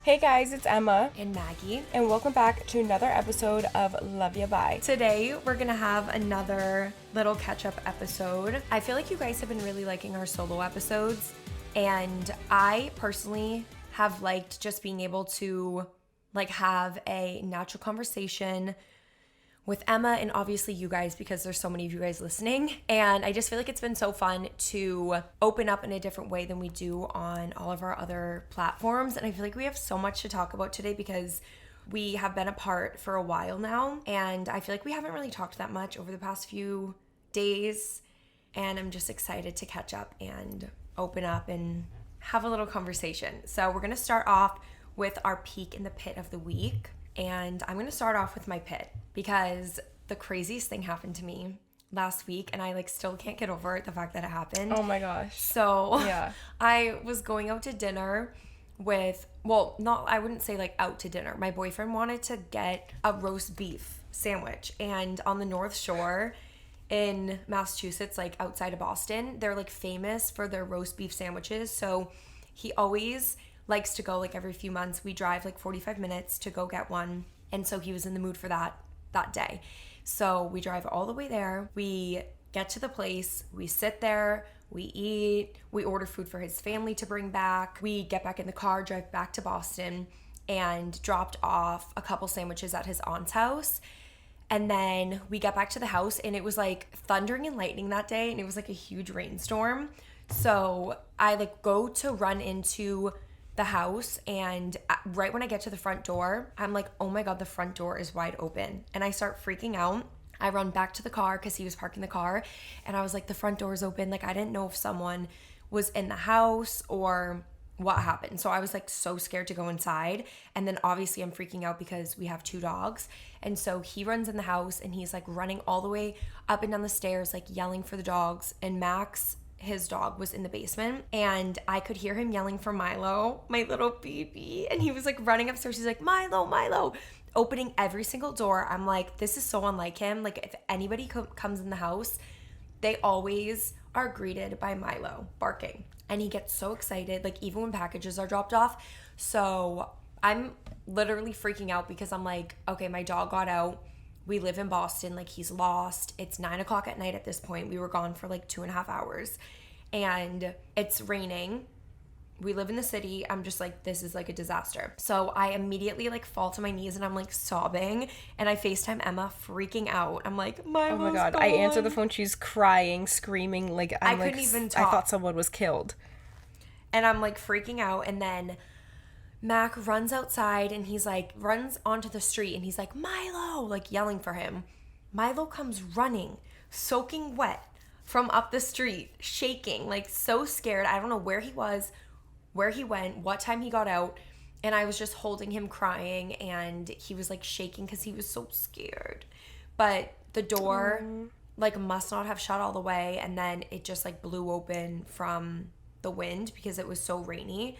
Hey guys, it's Emma and Maggie, and welcome back to another episode of Love Ya Bye. Today we're gonna have another little catch-up episode. I feel like you guys have been really liking our solo episodes, and I personally have liked just being able to have a natural conversation with Emma and obviously you guys, because there's so many of you guys listening. And I just feel like it's been so fun to open up in a different way than we do on all of our other platforms. And I feel like we have so much to talk about today because we have been apart for a while now. And I feel like we haven't really talked that much over the past few days. And I'm just excited to catch up and open up and have a little conversation. So we're gonna start off with our peak in the pit of the week. And I'm going to start off with my pit because the craziest thing happened to me last week and I still can't get over the fact that it happened. Oh my gosh. So yeah. I was going out to dinner with, I wouldn't say out to dinner. My boyfriend wanted to get a roast beef sandwich, and on the North Shore in Massachusetts, outside of Boston, they're famous for their roast beef sandwiches. So he always likes to go every few months. We drive 45 minutes to go get one. And so he was in the mood for that day. So we drive all the way there. We get to the place. We sit there. We eat. We order food for his family to bring back. We get back in the car, drive back to Boston, and dropped off a couple sandwiches at his aunt's house. And then we got back to the house and it was thundering and lightning that day. And it was a huge rainstorm. So I go to run into the house, and right when I get to the front door, I'm like, oh my god, the front door is wide open, and I start freaking out. I run back to the car because he was parking the car, and I was like, the front door is open. I didn't know if someone was in the house or what happened. So I was so scared to go inside. And then obviously I'm freaking out because we have 2 dogs, and so he runs in the house and he's running all the way up and down the stairs, yelling for the dogs. And Max, his dog, was in the basement, and I could hear him yelling for Milo, my little baby, and he was running upstairs. He's like, Milo, Milo, opening every single door. I'm like, this is so unlike him. If anybody comes in the house, they always are greeted by Milo barking, and he gets so excited, even when packages are dropped off. So I'm literally freaking out because I'm like, okay, my dog got out. We live in Boston, he's lost. It's 9:00 at night at this point. We were gone for 2.5 hours, and it's raining. We live in the city. I'm just this is a disaster. So I immediately fall to my knees and I'm sobbing, and I FaceTime Emma freaking out. I'm like, Milo's oh my god, gone. I answered the phone. She's crying, screaming, I couldn't even talk. I thought someone was killed. And I'm freaking out, and then Mac runs outside and he's runs onto the street and he's like, Milo, yelling for him. Milo comes running, soaking wet from up the street, shaking, so scared. I don't know where he was, where he went, what time he got out. And I was just holding him crying, and he was shaking because he was so scared. But the door must not have shut all the way, and then it just blew open from the wind because it was so rainy.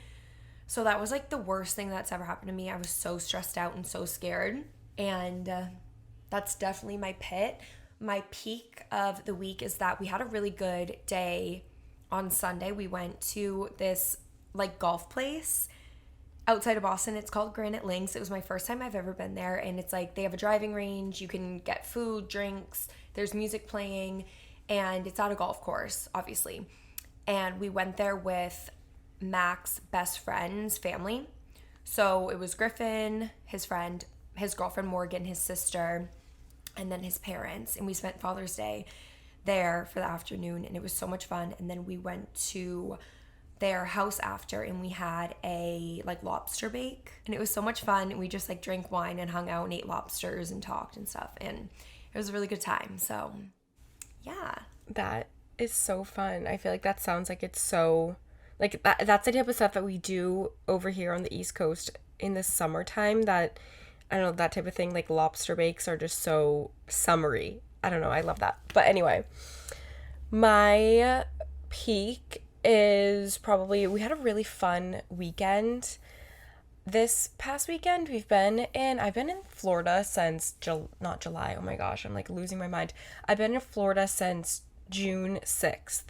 So that was the worst thing that's ever happened to me. I was so stressed out and so scared. And that's definitely my pit. My peak of the week is that we had a really good day on Sunday. We went to this golf place outside of Boston. It's called Granite Links. It was my first time I've ever been there. And it's they have a driving range. You can get food, drinks. There's music playing. And it's at a golf course, obviously. And we went there with Mac's best friend's family. So it was Griffin, his friend, his girlfriend Morgan, his sister, and then his parents. And we spent Father's Day there for the afternoon, and it was so much fun. And then we went to their house after, and we had a lobster bake, and it was so much fun. And we just drank wine and hung out and ate lobsters and talked and stuff, and it was a really good time. So yeah, that is so fun. I feel that sounds it's so that's the type of stuff that we do over here on the East Coast in the summertime. That, I don't know, that type of thing, lobster bakes are just so summery. I don't know, I love that. But anyway, my peak is probably, we had a really fun weekend. This past weekend I've been in Florida since, not July, oh my gosh, I'm losing my mind. I've been in Florida since June 6th,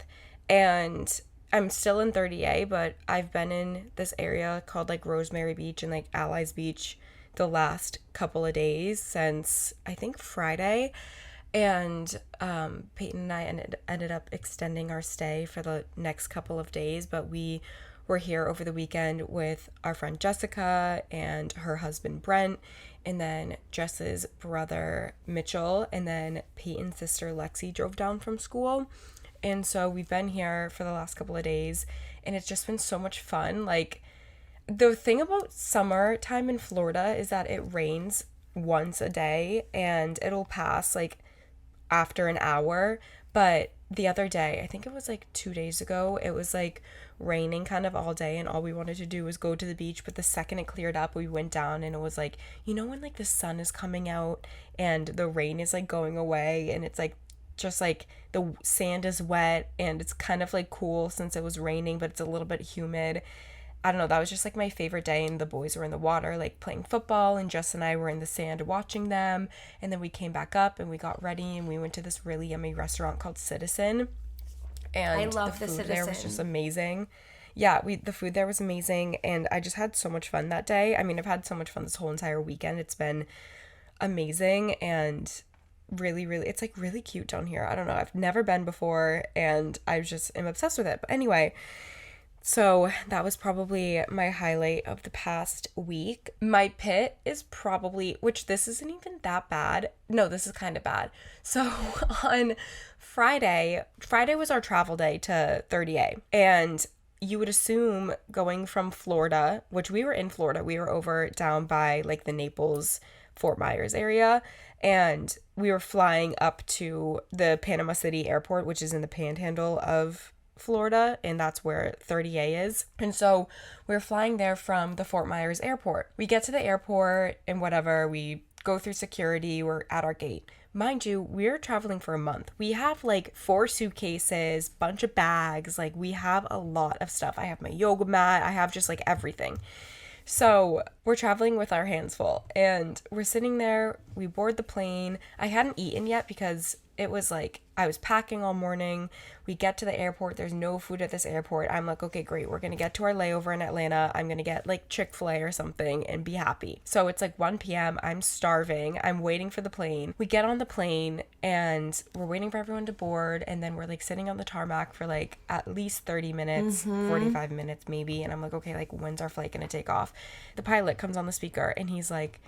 and I'm still in 30A, but I've been in this area called like Rosemary Beach and like Allies Beach the last couple of days since I think Friday. And Peyton and I ended up extending our stay for the next couple of days, but we were here over the weekend with our friend Jessica and her husband Brent, and then Jess's brother Mitchell, and then Peyton's sister Lexi drove down from school. And so we've been here for the last couple of days, and it's just been so much fun. Like, the thing about summertime in Florida is that it rains once a day and it'll pass like after an hour. But the other day, I think it was like 2 days ago, it was like raining kind of all day, and all we wanted to do was go to the beach. But the second it cleared up, we went down, and it was like, you know, when like the sun is coming out and the rain is like going away, and it's like just like the sand is wet and it's kind of like cool since it was raining, but it's a little bit humid. I don't know, that was just like my favorite day, and the boys were in the water like playing football, and Jess and I were in the sand watching them. And then we came back up and we got ready and we went to this really yummy restaurant called Citizen, I and love the the food there was just Citizen. amazing. Yeah, the food there was amazing, and I just had so much fun that day. I mean, I've had so much fun this whole entire weekend. It's been amazing, and really, really, it's like really cute down here. I don't know, I've never been before, and I just am obsessed with it. But anyway, so that was probably my highlight of the past week. My pit is probably, which this isn't even that bad. No, this is kind of bad. So on Friday was our travel day to 30A. And you would assume going from Florida, which we were in Florida, we were over down by like the Naples, Fort Myers area. And we were flying up to the Panama City airport, which is in the panhandle of Florida, and that's where 30A is. And so we're flying there from the Fort Myers airport. We get to the airport and whatever, we go through security, we're at our gate. Mind you, we're traveling for a month. We have like 4 suitcases, bunch of bags, like we have a lot of stuff. I have my yoga mat, I have just like everything. So we're traveling with our hands full, and we're sitting there. We board the plane. I hadn't eaten yet because it was like I was packing all morning. We get to the airport. There's no food at this airport. I'm like, okay, great. We're going to get to our layover in Atlanta. I'm going to get like Chick-fil-A or something and be happy. So it's like 1 p.m. I'm starving. I'm waiting for the plane. We get on the plane and we're waiting for everyone to board. And then we're like sitting on the tarmac for like at least 30 minutes, 45 minutes maybe. And I'm like, okay, like when's our flight going to take off? The pilot comes on the speaker and he's like,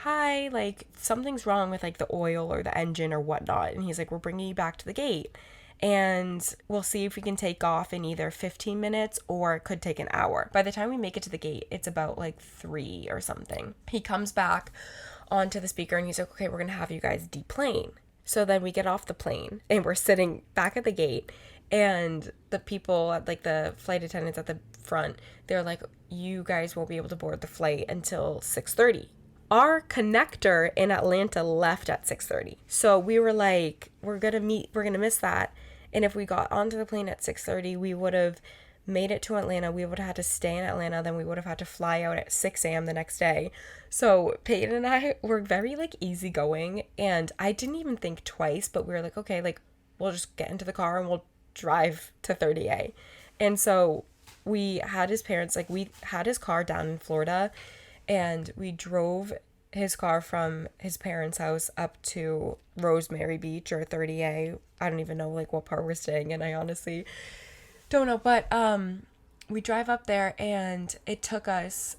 hi, like something's wrong with like the oil or the engine or whatnot. And he's like, we're bringing you back to the gate and we'll see if we can take off in either 15 minutes or it could take an hour. By the time we make it to the gate, it's about like 3 or something. He comes back onto the speaker and he's like, okay, we're going to have you guys deplane. So then we get off the plane and we're sitting back at the gate, and the people, like the flight attendants at the front, they're like, you guys won't be able to board the flight until 6:30. Our connector in Atlanta left at 6:30. So we were like, we're going to miss that. And if we got onto the plane at 6:30, we would have made it to Atlanta. We would have had to stay in Atlanta. Then we would have had to fly out at 6 a.m. the next day. So Peyton and I were very like easygoing, and I didn't even think twice, but we were like, okay, like we'll just get into the car and we'll drive to 30A. And so we had his parents, like we had his car down in Florida, and we drove his car from his parents' house up to Rosemary Beach or 30A. I don't even know like what part we're staying in. I honestly don't know, but we drive up there and it took us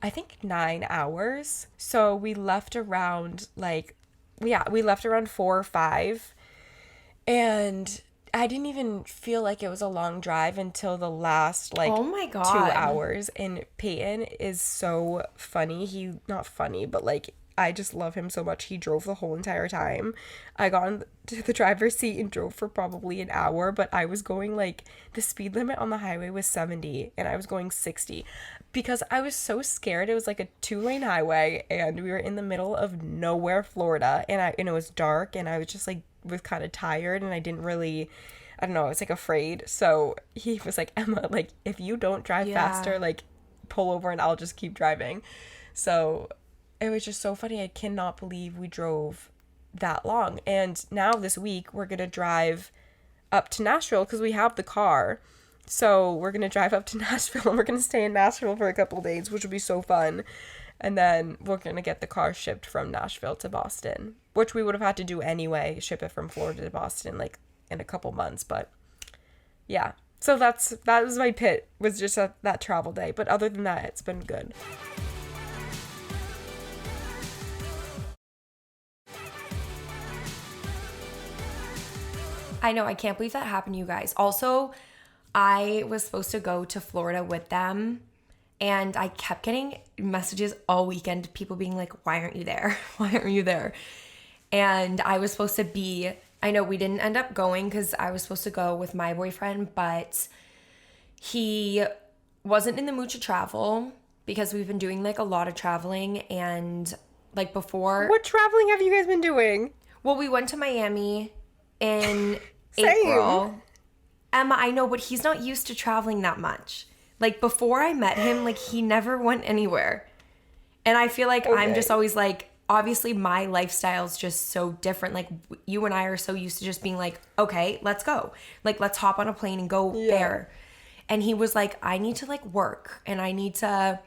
I think 9 hours. So we left around like we left around 4 or 5, and I didn't even feel like it was a long drive until the last like Oh my 2 God. hours. And Peyton is so funny. He not funny, but like I just love him so much. He drove the whole entire time. I got into the driver's seat and drove for probably an hour, but I was going like the speed limit on the highway was 70 and I was going 60 because I was so scared. It was like a 2-lane highway and we were in the middle of nowhere, Florida, and it was dark, and I was just like was kind of tired, and I didn't really, I don't know, I was like afraid. So he was like, Emma, like if you don't drive faster, like pull over and I'll just keep driving. So it was just so funny. I cannot believe we drove that long. And now this week we're gonna drive up to Nashville because we have the car, So we're going to drive up to Nashville and we're going to stay in Nashville for a couple days, which will be so fun. And then we're going to get the car shipped from Nashville to Boston, which we would have had to do anyway, ship it from Florida to Boston like in a couple months. But yeah, so that was my pit, was just that travel day. But other than that, it's been good. I know, I can't believe that happened to you guys. Also, I was supposed to go to Florida with them, and I kept getting messages all weekend, people being like, why aren't you there? Why aren't you there? And I was supposed to be, I know we didn't end up going because I was supposed to go with my boyfriend, but he wasn't in the mood to travel because we've been doing like a lot of traveling, and like before. What traveling have you guys been doing? Well, we went to Miami in Same. April. Emma, I know, but he's not used to traveling that much. Like before I met him, like he never went anywhere. And I feel like I'm just always like, obviously my lifestyle's just so different. Like you and I are so used to just being like, okay, let's go. Like let's hop on a plane and go there. And he was like, I need to like work and I need to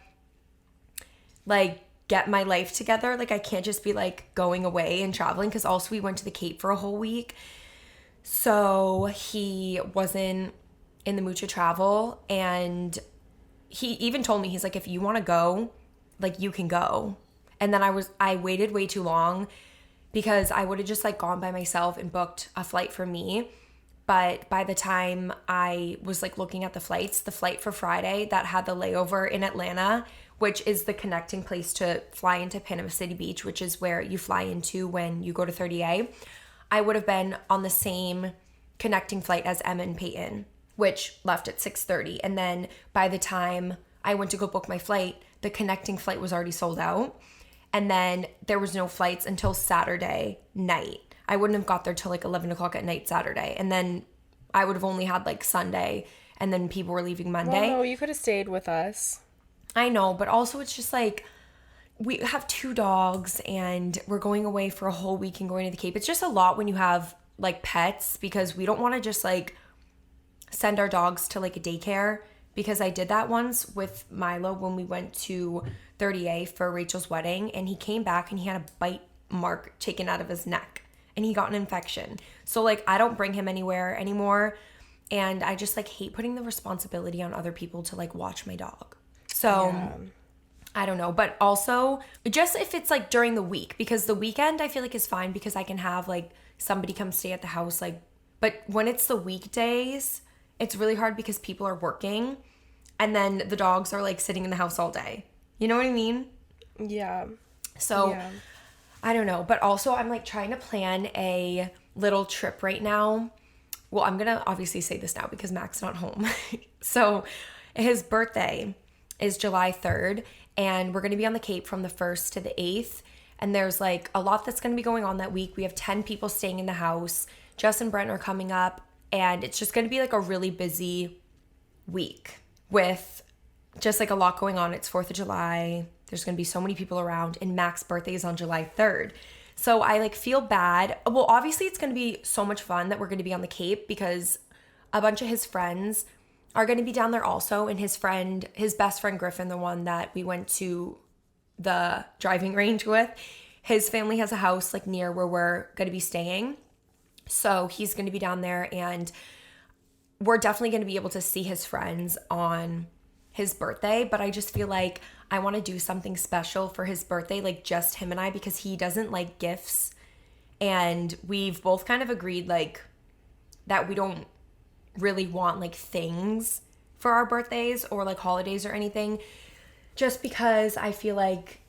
like get my life together. Like I can't just be like going away and traveling, because also we went to the Cape for a whole week. So he wasn't in the mood to travel, and he even told me, he's like, if you want to go, like you can go. And then I waited way too long because I would have just like gone by myself and booked a flight for me. But by the time I was like looking at the flights, the flight for Friday that had the layover in Atlanta, which is the connecting place to fly into Panama City Beach, which is where you fly into when you go to 30A, I would have been on the same connecting flight as Emma and Peyton, which left at 6:30. And then by the time I went to go book my flight, the connecting flight was already sold out. And then there was no flights until Saturday night. I wouldn't have got there till like 11 o'clock at night Saturday. And then I would have only had like Sunday, and then people were leaving Monday. Well, no, you could have stayed with us. I know, but also it's just like, we have 2 dogs and we're going away for a whole week and going to the Cape. It's just a lot when you have like pets, because we don't want to just like send our dogs to like a daycare, because I did that once with Milo when we went to 30A for Rachel's wedding, and he came back and he had a bite mark taken out of his neck and he got an infection. So like I don't bring him anywhere anymore, and I just like hate putting the responsibility on other people to like watch my dog. So I don't know, but also just if it's like during the week, because the weekend I feel like is fine because I can have like somebody come stay at the house, like, but when it's the weekdays, it's really hard because people are working and then the dogs are like sitting in the house all day. You know what I mean? Yeah. So I don't know, but also I'm like trying to plan a little trip right now. Well, I'm going to obviously say this now because Mac's not home. So his birthday is July 3rd, and we're going to be on the Cape from the 1st to the 8th. And there's like a lot that's going to be going on that week. We have 10 people staying in the house. Jess and Brent are coming up, and it's just going to be like a really busy week with just like a lot going on. It's 4th of July. There's going to be so many people around, and Mac's birthday is on July 3rd. So I like feel bad. Well, obviously it's going to be so much fun that we're going to be on the Cape because a bunch of his friends are going to be down there also. And his best friend Griffin, the one that we went to the driving range with, his family has a house like near where we're going to be staying. So he's going to be down there, and we're definitely going to be able to see his friends on his birthday. But I just feel like I want to do something special for his birthday, like just him and I, because he doesn't like gifts. And we've both kind of agreed like that we don't really want like things for our birthdays or like holidays or anything, just because I feel like,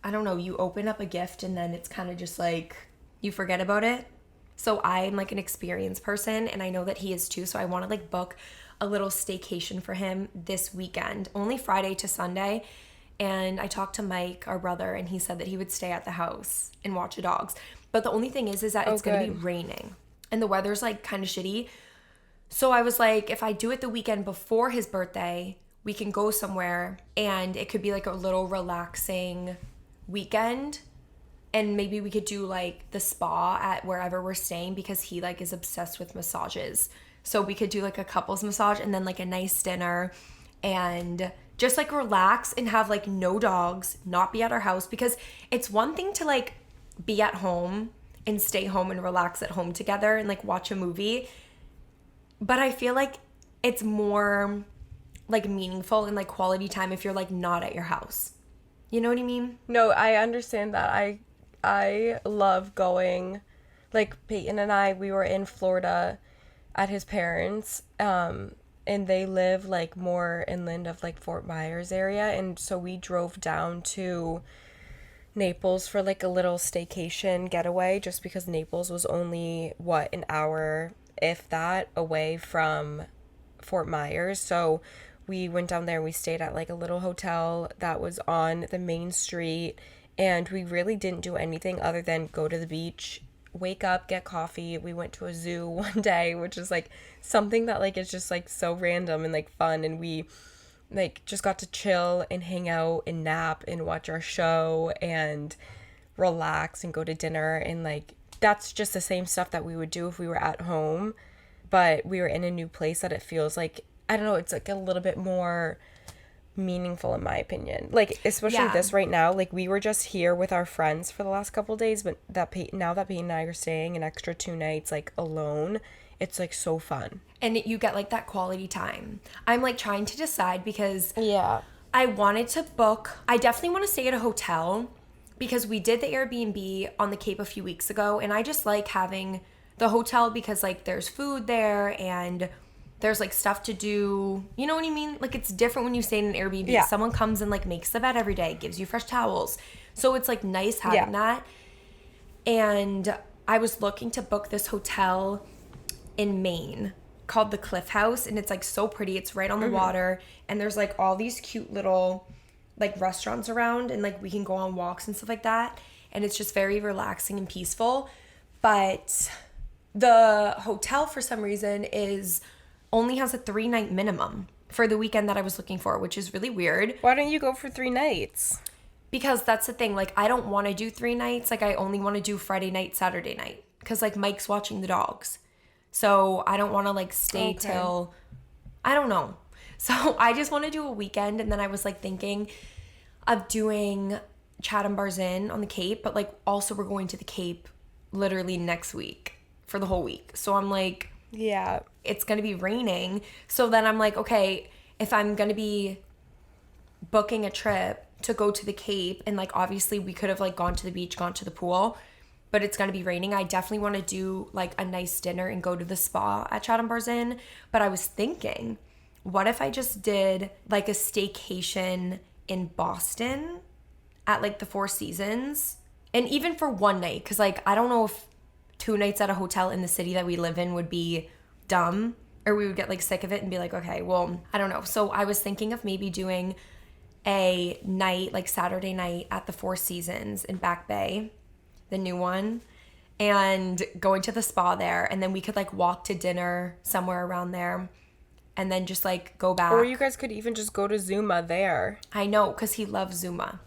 I don't know, you open up a gift and then it's kind of just like you forget about it. So I'm like an experienced person, and I know that he is too. So I want to like book a little staycation for him this weekend, only Friday to Sunday. And I talked to Mike, our brother, and he said that he would stay at the house and watch the dogs. But the only thing is that it's going to be raining and the weather's like kind of shitty. So I was like, if I do it the weekend before his birthday, we can go somewhere and it could be like a little relaxing weekend. And maybe we could do like the spa at wherever we're staying, because he like is obsessed with massages. So we could do like a couples massage and then like a nice dinner and just like relax and have like no dogs, not be at our house, because it's one thing to like be at home and stay home and relax at home together and like watch a movie. But I feel like it's more like meaningful and like quality time if you're like not at your house. You know what I mean? No, I understand that. I love going. Like Peyton and I, we were in Florida at his parents, and they live like more inland of like Fort Myers area, and so we drove down to Naples for like a little staycation getaway, just because Naples was only what, an hour, if that, away from Fort Myers. So we went down there and we stayed at like a little hotel that was on the main street, and we really didn't do anything other than go to the beach, wake up, get coffee. We went to a zoo one day, which is like something that like is just like so random and like fun, and we like just got to chill and hang out and nap and watch our show and relax and go to dinner, and like that's just the same stuff that we would do if we were at home, but we were in a new place that it feels like, I don't know, it's like a little bit more meaningful in my opinion. Like especially this right now, like we were just here with our friends for the last couple of days, but now that Peyton and I are staying an extra 2 nights like alone, it's like so fun. And you get like that quality time. I'm like trying to decide because Yeah. I wanted to book, I definitely want to stay at a hotel because we did the Airbnb on the Cape a few weeks ago, and I just like having the hotel because like there's food there and there's like stuff to do. You know what I mean? Like it's different when you stay in an Airbnb. Yeah. Someone comes and like makes the bed every day, gives you fresh towels. So it's like nice having that. And I was looking to book this hotel in Maine called the Cliff House, and it's like so pretty. It's right on the water, and there's like all these cute little like restaurants around, and like we can go on walks and stuff like that, and it's just very relaxing and peaceful. But the hotel for some reason is only has a 3-night minimum for the weekend that I was looking for, which is really weird. Why don't you go for 3 nights? Because that's the thing, like I don't want to do 3 nights. Like I only want to do Friday night, Saturday night, because like Mike's watching the dogs. So I don't want to like stay till, I don't know. So I just want to do a weekend. And then I was like thinking of doing Chatham Bars Inn on the Cape, but like also we're going to the Cape literally next week for the whole week. So I'm like, Yeah. it's going to be raining. So then I'm like, okay, if I'm going to be booking a trip to go to the Cape, and like obviously we could have like gone to the beach, gone to the pool, but it's going to be raining, I definitely want to do like a nice dinner and go to the spa at Chatham Bars Inn. But I was thinking, what if I just did like a staycation in Boston at like the Four Seasons, and even for 1 night, because like I don't know if 2 nights at a hotel in the city that we live in would be dumb, or we would get like sick of it and be like, okay, well, I don't know. So I was thinking of maybe doing a night, like Saturday night at the Four Seasons in Back Bay, the new one, and going to the spa there, and then we could like walk to dinner somewhere around there and then just like go back. Or you guys could even just go to Zuma there. I know, because he loves Zuma.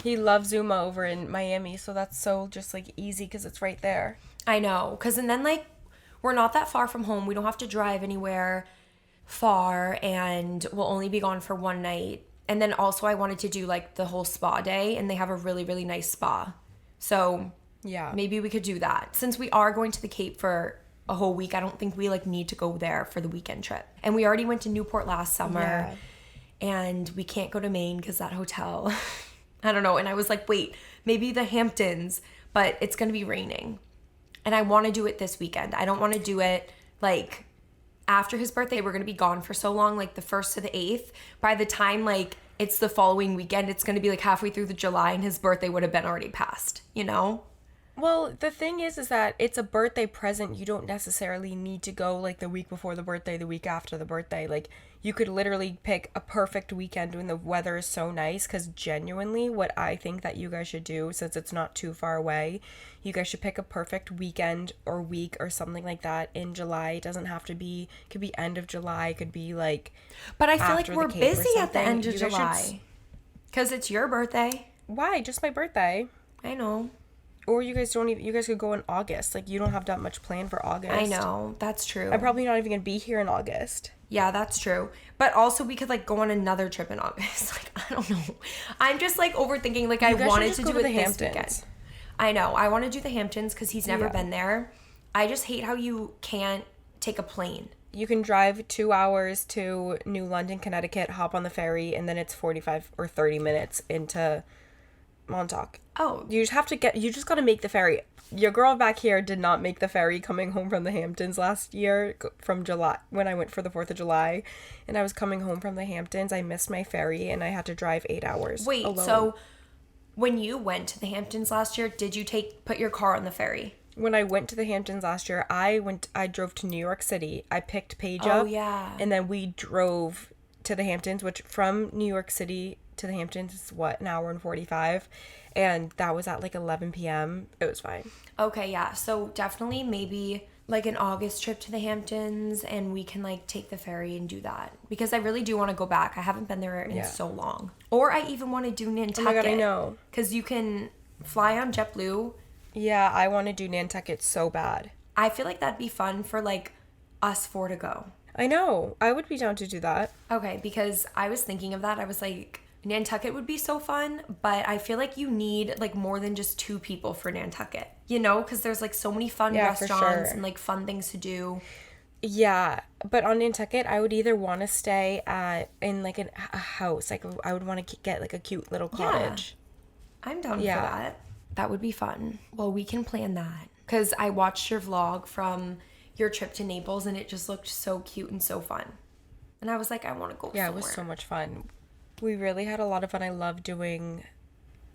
He loves Zuma over in Miami, so that's so just like easy because it's right there. I know, because and then like we're not that far from home. We don't have to drive anywhere far, and we'll only be gone for 1 night. And then also I wanted to do like the whole spa day, and they have a really, really nice spa. So Yeah. maybe we could do that. Since we are going to the Cape for a whole week, I don't think we like need to go there for the weekend trip. And we already went to Newport last summer, and we can't go to Maine because that hotel, I don't know. And I was like, wait, maybe the Hamptons, but it's going to be raining. And I want to do it this weekend. I don't want to do it like after his birthday. We're going to be gone for so long, like the 1st to the 8th. By the time like it's the following weekend, it's going to be like halfway through the July, and his birthday would have been already passed, you know? Well, the thing is that it's a birthday present. You don't necessarily need to go like the week before the birthday, the week after the birthday. Like you could literally pick a perfect weekend when the weather is so nice, because genuinely what I think that you guys should do, since it's not too far away, you guys should pick a perfect weekend or week or something like that in July. It doesn't have to be, it could be end of July, it could be like But I feel like after the we're Cape or busy at the something. end of You guys should July because it's your birthday. Why? Just my birthday. I know. Or you guys don't even, you guys could go in August. Like, you don't have that much planned for August. I know, that's true. I'm probably not even gonna be here in August. Yeah, that's true. But also we could like go on another trip in August. Like, I don't know. I'm just like overthinking. Like, I wanted to do it this weekend. I know. I want to do the Hamptons because he's never been there. I just hate how you can't take a plane. You can drive 2 hours to New London, Connecticut, hop on the ferry, and then it's 45 or 30 minutes into Montauk. Oh. You just got to make the ferry. Your girl back here did not make the ferry coming home from the Hamptons last year from July, when I went for the 4th of July, and I was coming home from the Hamptons. I missed my ferry and I had to drive 8 hours. Wait, alone. So when you went to the Hamptons last year, did you put your car on the ferry? When I went to the Hamptons last year, I drove to New York City. I picked Paige Oh, up. yeah. And then we drove to the Hamptons, which from New York City to the Hamptons is an hour and 45. And that was at like 11 p.m. It was fine. Okay, yeah. So definitely maybe like an August trip to the Hamptons, and we can like take the ferry and do that. Because I really do want to go back. I haven't been there in so long. Or I even want to do Nantucket. Oh my God, I know. Because you can fly on JetBlue. Yeah, I want to do Nantucket so bad. I feel like that'd be fun for like us 4 to go. I know. I would be down to do that. Okay, because I was thinking of that. I was like, Nantucket would be so fun, but I feel like you need like more than just 2 people for Nantucket, you know, because there's like so many fun restaurants and like fun things to do. Yeah, but on Nantucket, I would either want to stay in like a house. Like, I would want to get like a cute little cottage. Yeah. I'm down for that. That would be fun. Well, we can plan that, because I watched your vlog from your trip to Naples and it just looked so cute and so fun. And I was like, I want to go somewhere. It was so much fun. We really had a lot of fun. I love doing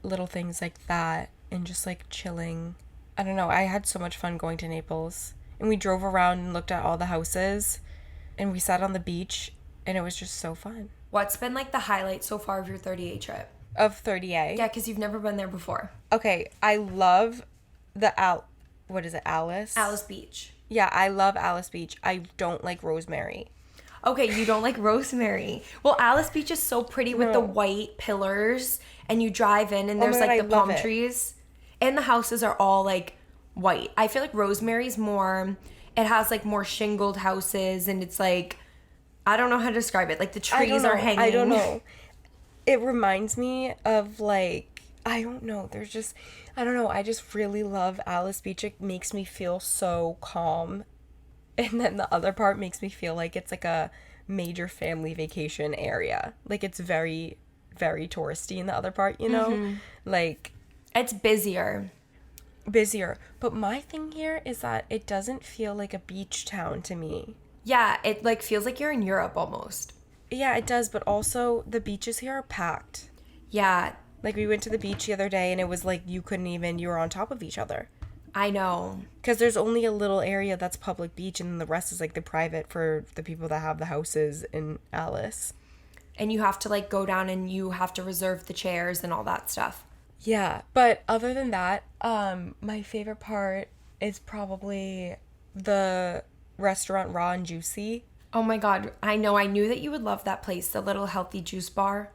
little things like that and just like chilling. I don't know. I had so much fun going to Naples. And we drove around and looked at all the houses, and we sat on the beach, and it was just so fun. What's been like the highlight so far of your 30A trip? Of 30A? Yeah, because you've never been there before. Okay, I love what is it, Alice? Alice Beach. Yeah, I love Alice Beach. I don't like Rosemary. Okay, you don't like Rosemary. Well, Alice Beach is so pretty with the white pillars, and you drive in and there's like the palm trees, and the houses are all like white. I feel like Rosemary's more, it has like more shingled houses, and it's like, I don't know how to describe it. Like the trees are hanging. I don't know. It reminds me of like, I don't know. I don't know. I just really love Alice Beach. It makes me feel so calm. And then the other part makes me feel like it's like a major family vacation area. Like, it's very, very touristy in the other part, you know? Mm-hmm. Like, it's busier. But my thing here is that it doesn't feel like a beach town to me. Yeah, it like feels like you're in Europe almost. Yeah, it does, but also the beaches here are packed. Yeah. Like, we went to the beach the other day and it was like you were on top of each other. I know. Because there's only a little area that's public beach, and the rest is like the private for the people that have the houses in Alice. And you have to like go down and you have to reserve the chairs and all that stuff. Yeah, but other than that, my favorite part is probably the restaurant Raw and Juicy. Oh my God, I know. I knew that you would love that place, the little healthy juice bar.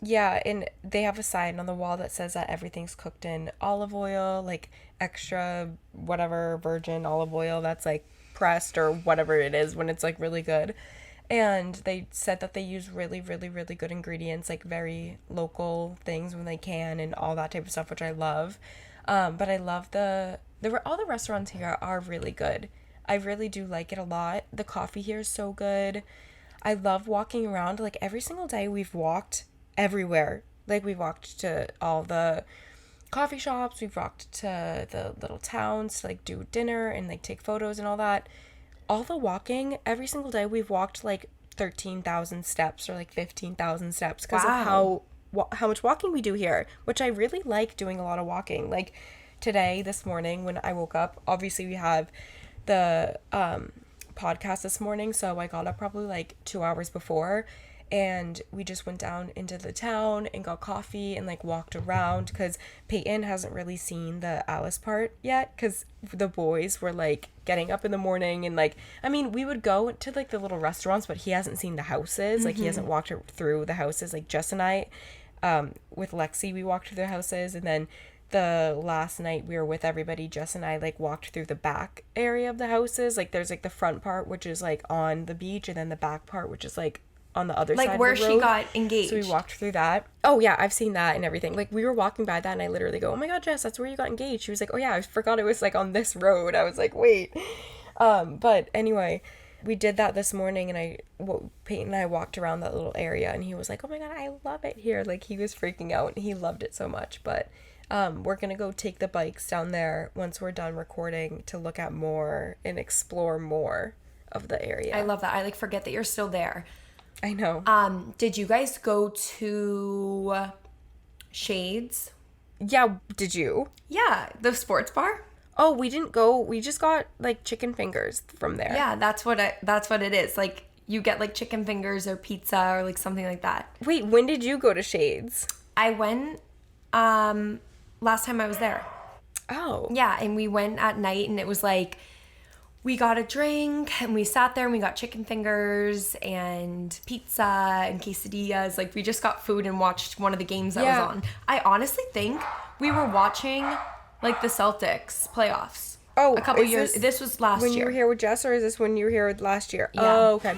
Yeah, and they have a sign on the wall that says that everything's cooked in olive oil, like extra whatever virgin olive oil that's like pressed or whatever it is when it's like really good. And they said that they use really, really, really good ingredients, like very local things when they can and all that type of stuff, which I love. But I love all the restaurants here are really good. I really do like it a lot. The coffee here is so good. I love walking around. Like, every single day we've walked everywhere. Like, we walked to all the coffee shops, we've walked to the little towns to like do dinner and like take photos and all that. All the walking, every single day we've walked like 13,000 steps or like 15,000 steps because of how much walking we do here, which I really like doing a lot of walking. Like this morning when I woke up, obviously we have the podcast this morning, so I got up probably like 2 hours before, and we just went down into the town and got coffee and like walked around because Peyton hasn't really seen the Alice part yet because the boys were like getting up in the morning and like, I mean, we would go to like the little restaurants, but he hasn't seen the houses. Like, he hasn't walked through the houses. Like, Jess and I with Lexi, we walked through their houses, and then the last night we were with everybody, Jess and I like walked through the back area of the houses. Like there's like the front part, which is like on the beach, and then the back part, which is like on the other side Like of where the road. she got engaged. So we walked through that. Oh yeah, I've seen that and everything. Like we were walking by that and I literally go, oh my God, Jess, that's where you got engaged. She was like, oh yeah, I forgot it was like on this road. I was like, wait. But anyway, we did that this morning, and Peyton and I walked around that little area, and he was like, oh my God, I love it here. Like he was freaking out and he loved it so much. But we're gonna go take the bikes down there once we're done recording to look at more and explore more of the area. I love that. I like forget that you're still there. I know. Did you guys go to Shades? Yeah, did you? Yeah, the sports bar? Oh, we didn't go. We just got like chicken fingers from there. Yeah, that's what it is. Like you get like chicken fingers or pizza or like something like that. Wait, when did you go to Shades? I went last time I was there. Oh. Yeah, and we went at night, and it was like we got a drink and we sat there and we got chicken fingers and pizza and quesadillas. Like we just got food and watched one of the games that was on. I honestly think we were watching like the Celtics playoffs. Oh, a couple years. This was last year. When you were here with Jess, or is this when you were here last year? Yeah. Oh, okay.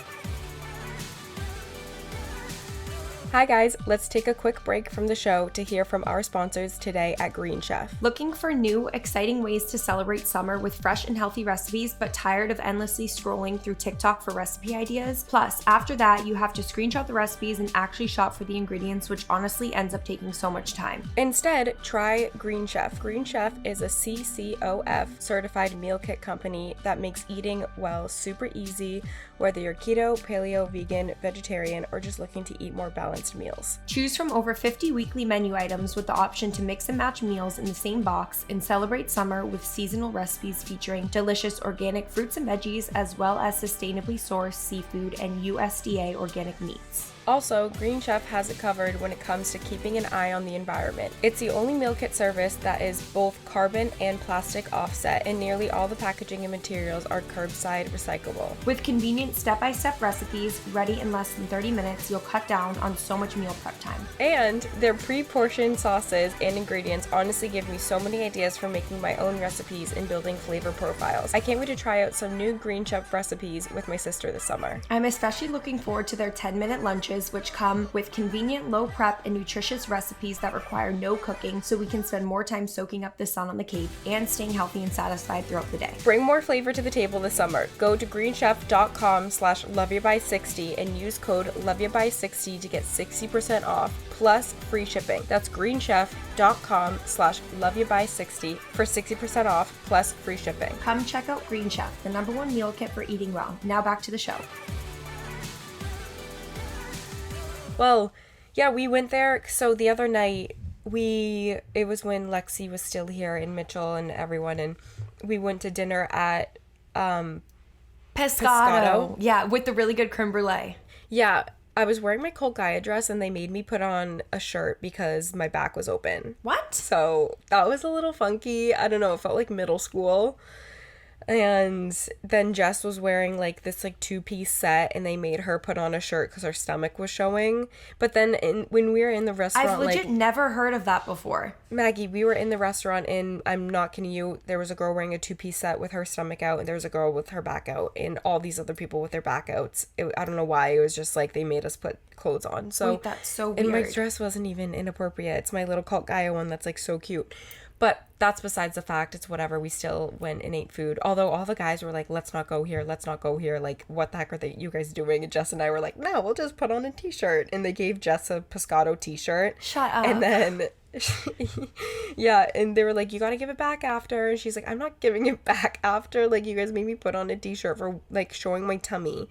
Hi guys, let's take a quick break from the show to hear from our sponsors today at Green Chef. Looking for new, exciting ways to celebrate summer with fresh and healthy recipes, but tired of endlessly scrolling through TikTok for recipe ideas? Plus, after that, you have to screenshot the recipes and actually shop for the ingredients, which honestly ends up taking so much time. Instead, try Green Chef. Green Chef is a CCOF certified meal kit company that makes eating well super easy, whether you're keto, paleo, vegan, vegetarian, or just looking to eat more balanced meals. Choose from over 50 weekly menu items with the option to mix and match meals in the same box, and celebrate summer with seasonal recipes featuring delicious organic fruits and veggies, as well as sustainably sourced seafood and USDA organic meats. Also, Green Chef has it covered when it comes to keeping an eye on the environment. It's the only meal kit service that is both carbon and plastic offset, and nearly all the packaging and materials are curbside recyclable. With convenient step-by-step recipes ready in less than 30 minutes, you'll cut down on so much meal prep time. And their pre-portioned sauces and ingredients honestly give me so many ideas for making my own recipes and building flavor profiles. I can't wait to try out some new Green Chef recipes with my sister this summer. I'm especially looking forward to their 10-minute lunches, which come with convenient, low prep, and nutritious recipes that require no cooking, so we can spend more time soaking up the sun on the Cape and staying healthy and satisfied throughout the day. Bring more flavor to the table this summer. Go to greenchef.com/loveyourbuy60 and use code loveyourbuy60 to get 60% off plus free shipping. That's greenchef.com/loveyourbuy60 for 60% off plus free shipping. Come check out Green Chef, the #1 meal kit for eating well. Now back to the show. Well, yeah, we went there. So the other night, it was when Lexi was still here and Mitchell and everyone, and we went to dinner at Pescado. Yeah, with the really good creme brulee. Yeah, I was wearing my Cold Gaia dress and they made me put on a shirt because my back was open. What? So that was a little funky. I don't know, it felt like middle school. And then Jess was wearing like this like 2-piece set, and they made her put on a shirt because her stomach was showing. But then when we were in the restaurant, I've legit never heard of that before. Maggie, we were in the restaurant and I'm not kidding you, there was a girl wearing a 2-piece set with her stomach out, and there was a girl with her back out, and all these other people with their back outs. I don't know why, it was just like they made us put clothes on. So wait, that's so weird. And my dress wasn't even inappropriate. It's my little Cult Gaia one that's like so cute. But that's besides the fact. It's whatever. We still went and ate food. Although all the guys were like, let's not go here. Let's not go here. Like, what the heck are you guys doing? And Jess and I were like, no, we'll just put on a t-shirt. And they gave Jess a Pescado t-shirt. Shut up. And then, yeah. And they were like, you got to give it back after. And she's like, I'm not giving it back after. Like, you guys made me put on a t-shirt for like showing my tummy.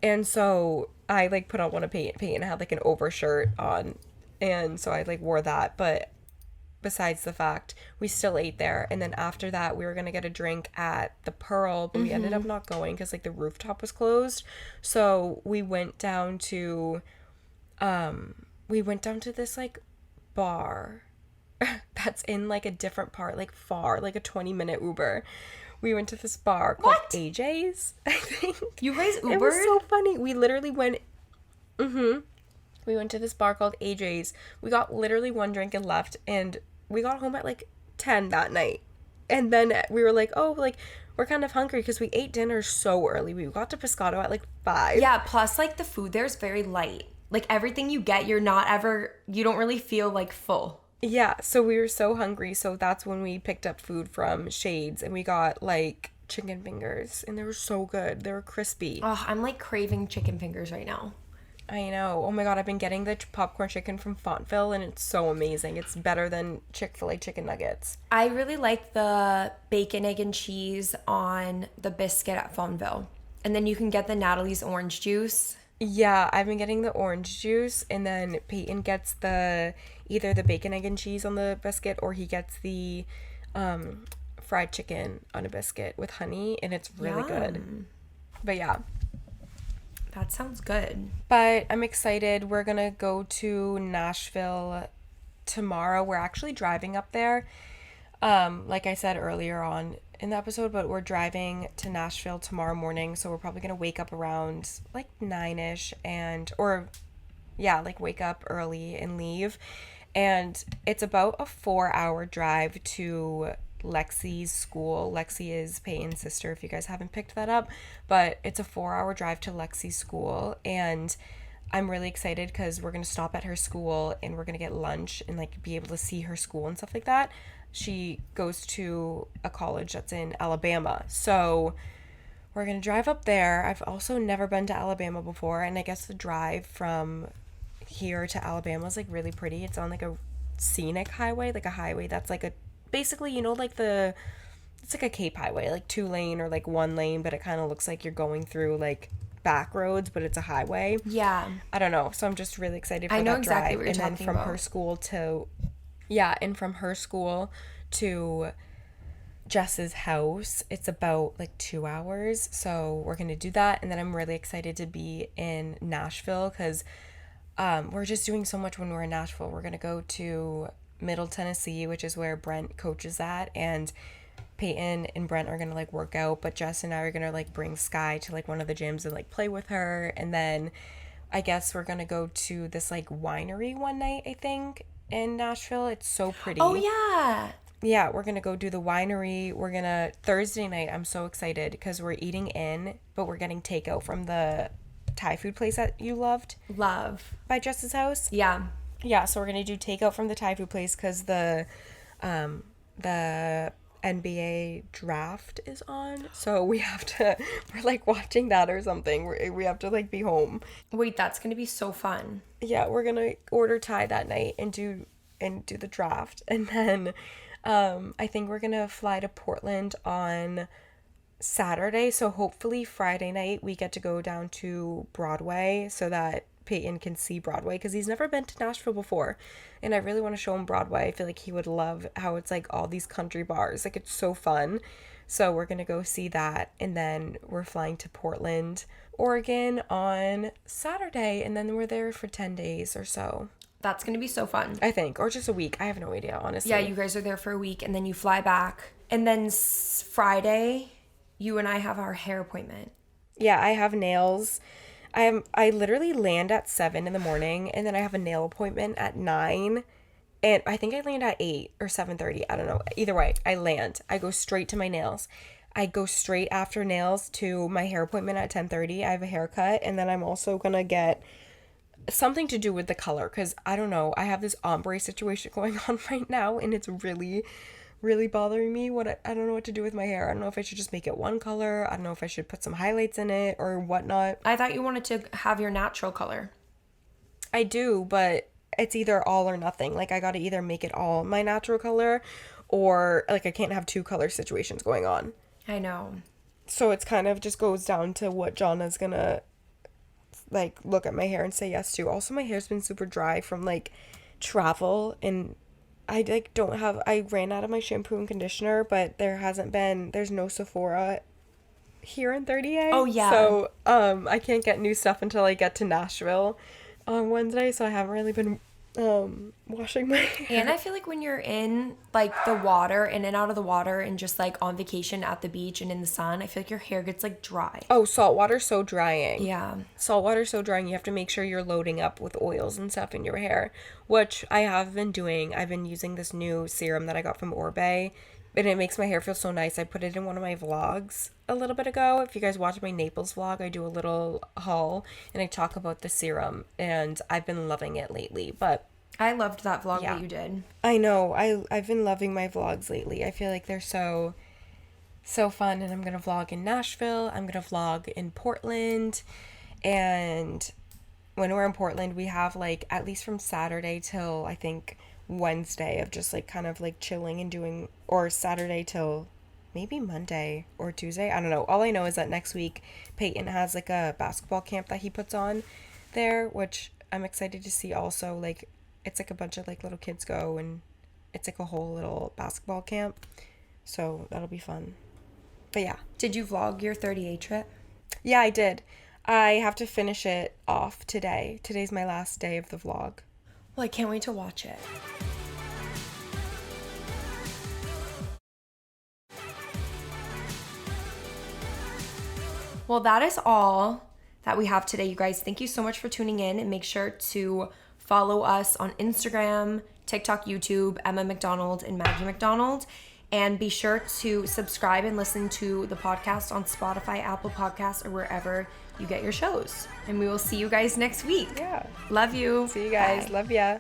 And so I like put on one of Peyton had like an overshirt on. And so I like wore that. But besides the fact, we still ate there, and then after that we were gonna get a drink at the Pearl, but we ended up not going because like the rooftop was closed. So we went down to this like bar that's in like a different part, like far, like a 20-minute Uber. We went to this bar called AJ's, I think. You guys Ubered? It was so funny. We literally went we went to this bar called AJ's. We got literally one drink and left, and we got home at like 10 that night. And then we were like, oh, like, we're kind of hungry because we ate dinner so early. We got to Pescado at like 5. Yeah, plus like the food there's very light. Like everything you get, you don't really feel like full. Yeah, so we were so hungry. So that's when we picked up food from Shades and we got like chicken fingers and they were so good. They were crispy. Oh, I'm like craving chicken fingers right now. I know. Oh my God, I've been getting the popcorn chicken from Fontville and it's so amazing. It's better than Chick-fil-A chicken nuggets. I really like the bacon, egg, and cheese on the biscuit at Fontville. And then you can get the Natalie's orange juice. Yeah, I've been getting the orange juice and then Peyton gets either the bacon, egg, and cheese on the biscuit or he gets the fried chicken on a biscuit with honey and it's really good. But yeah. That sounds good. But I'm excited. We're going to go to Nashville tomorrow. We're actually driving up there. Like I said earlier on in the episode, but we're driving to Nashville tomorrow morning. So we're probably going to wake up around like 9ish wake up early and leave. And it's about a 4-hour drive to Lexi's school. Lexi is Peyton's sister, if you guys haven't picked that up, but it's a 4-hour drive to Lexi's school and I'm really excited because we're going to stop at her school and we're going to get lunch and like be able to see her school and stuff like that. She goes to a college that's in Alabama, so we're going to drive up there. I've also never been to Alabama before and I guess the drive from here to Alabama is like really pretty. It's on like a scenic highway, like a highway that's like basically, you know, like it's like a Cape highway, like 2-lane or like 1 lane, but it kind of looks like you're going through like back roads, but it's a highway. Yeah. I don't know. So I'm just really excited for I know that exactly drive. what you're and then talking from about. her school to, and from her school to Jess's house, it's about like 2 hours. So we're going to do that. And then I'm really excited to be in Nashville because we're just doing so much when we're in Nashville. We're going to go to Middle Tennessee, which is where Brent coaches at, and Peyton and Brent are gonna like work out, but Jess and I are gonna like bring Sky to like one of the gyms and like play with her, and then I guess we're gonna go to this like winery one night, I think, in Nashville. It's so pretty. Oh yeah, we're gonna go do the winery. We're gonna Thursday night, I'm so excited because we're eating in, but we're getting takeout from the Thai food place that you loved by Jess's house. Yeah, so we're going to do takeout from the Thai food place because the NBA draft is on. So we're like watching that or something. We have to like be home. Wait, that's going to be so fun. Yeah, we're going to order Thai that night and do the draft. And then I think we're going to fly to Portland on Saturday. So hopefully Friday night we get to go down to Broadway so that Peyton can see Broadway because he's never been to Nashville before and I really want to show him Broadway. I feel like he would love how it's like all these country bars, like it's so fun. So we're gonna go see that and then we're flying to Portland, Oregon on Saturday and then we're there for 10 days or so. That's gonna be so fun, I think, or just a week. I have no idea, honestly. Yeah, you guys are there for a week and then you fly back and then Friday you and I have our hair appointment. Yeah, I have nails. I literally land at 7 in the morning and then I have a nail appointment at 9 and I think I land at 8 or 7:30. I don't know. Either way, I land. I go straight to my nails. I go straight after nails to my hair appointment at 10:30. I have a haircut and then I'm also going to get something to do with the color because I don't know. I have this ombre situation going on right now and it's really bothering me. I don't know what to do with my hair. I don't know if I should just make it one color. I don't know if I should put some highlights in it or whatnot. I thought you wanted to have your natural color. I do, but it's either all or nothing. Like I gotta either make it all my natural color or like I can't have 2 color situations going on. I know. So it's kind of just goes down to what Jonna's gonna like look at my hair and say yes to. Also my hair's been super dry from like travel and I ran out of my shampoo and conditioner, but there's no Sephora here in 38. Oh yeah. So I can't get new stuff until I get to Nashville on Wednesday, so I haven't really been washing my hair. And I feel like when you're in like the water, in and out of the water, and just like on vacation at the beach and in the sun, I feel like your hair gets like dry. Oh, salt water's so drying. Yeah. Salt water's so drying. You have to make sure you're loading up with oils and stuff in your hair, which I have been doing. I've been using this new serum that I got from Orbe, and it makes my hair feel so nice. I put it in one of my vlogs a little bit ago. If you guys watch my Naples vlog, I do a little haul and I talk about the serum, and I've been loving it lately. But I loved that vlog Yeah. that you did. I know. I've been loving my vlogs lately. I feel like they're so fun, and I'm going to vlog in Nashville. I'm going to vlog in Portland. And when we're in Portland, we have like at least from Saturday till I think Wednesday of just like kind of like chilling and doing, or Saturday till maybe Monday or Tuesday. I don't know. All I know is that next week Peyton has like a basketball camp that he puts on there, which I'm excited to see also. Like it's like a bunch of like little kids go, and it's like a whole little basketball camp. So that'll be fun. But yeah. Did you vlog your 38 trip? Yeah, I did. I have to finish it off today. Today's my last day of the vlog. Well, I can't wait to watch it. Well, that is all that we have today, you guys. Thank you so much for tuning in, and make sure to follow us on Instagram, TikTok, YouTube, Emma McDonald and Maggie McDonald. And be sure to subscribe and listen to the podcast on Spotify, Apple Podcasts, or wherever you get your shows. And we will see you guys next week. Yeah. Love you. See you guys. Bye. Love ya.